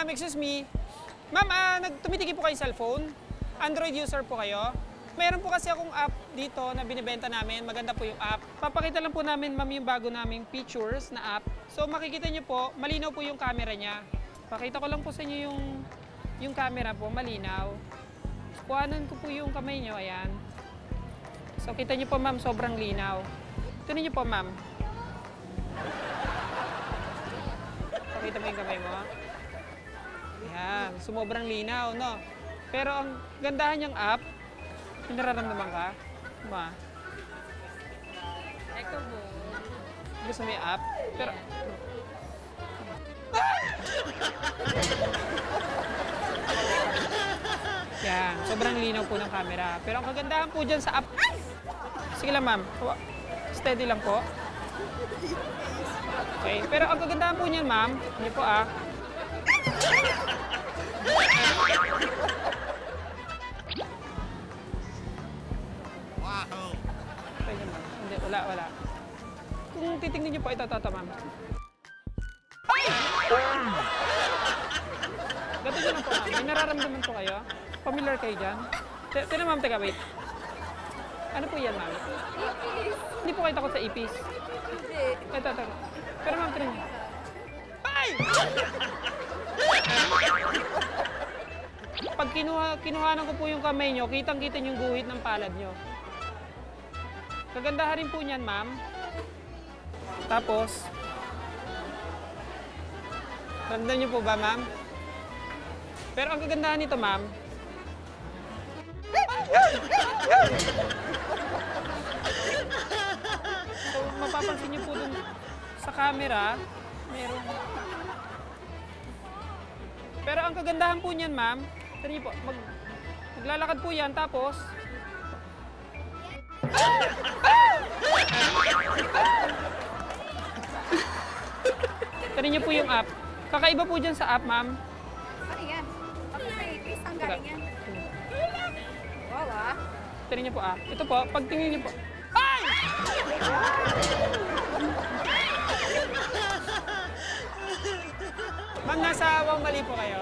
ma'am, excuse me. Ma'am, tumitigi po kayo cellphone? Android user po kayo? Meron po kasi akong app dito na binibenta namin. Maganda po yung app. Papakita lang po namin, ma'am, yung bago naming features na app. So makikita nyo po, malinaw po yung camera niya. Pakita ko lang po sa inyo yung camera po, malinaw. Kuhanan ko po yung kamay nyo, ayan. So kita nyo po, ma'am, sobrang linaw. Tunin nyo po, ma'am. Pakita mo yung kamay mo. Ayan, sumobrang linaw, no? Pero ang gandahan niyang app, may nararamdaman ka? Ma? Eko mo. Gusto mo yung app? Pero... Yan, sobrang linaw po ng camera. Pero ang kagandahan po dyan sa app... Sige lang, ma'am. Steady lang po. Okay, pero ang kagandahan po niyan, ma'am, hindi po Wow! Okay naman. Hindi, wala. Kung titingnan niyo po, ito, ma'am. Ganito nyo lang po, ma'am. May nararamdaman po kayo? Familiar kayo dyan? Tignan, ma'am, teka, wait. Ano po yan, ma'am? Ipis. Hindi po kayo takot sa ipis. Hindi. Ito. Pero ma'am, tignan niyo. Ay! Pag kinuhanan ko po yung kamay nyo, kitang-kita yung guhit ng palad nyo. Kagandahan rin po niyan, ma'am. Tapos, ramdam niyo po ba, ma'am? Pero ang kagandahan nito, ma'am, so, mapapansin niyo po dun sa camera, meron. Pero ang kagandahan po niyan, ma'am, tignan niyo po, maglalakad po yan, tapos, tignan niyo po yung app. Kakaiba po dyan sa app, ma'am. Ano yan? Bakit may ipis? Ang Teka. galing yan. Wow, Tignan niyo po, Ito po, pagtingin niyo po. Ay! Ma'am, nasa Wang Mali po kayo.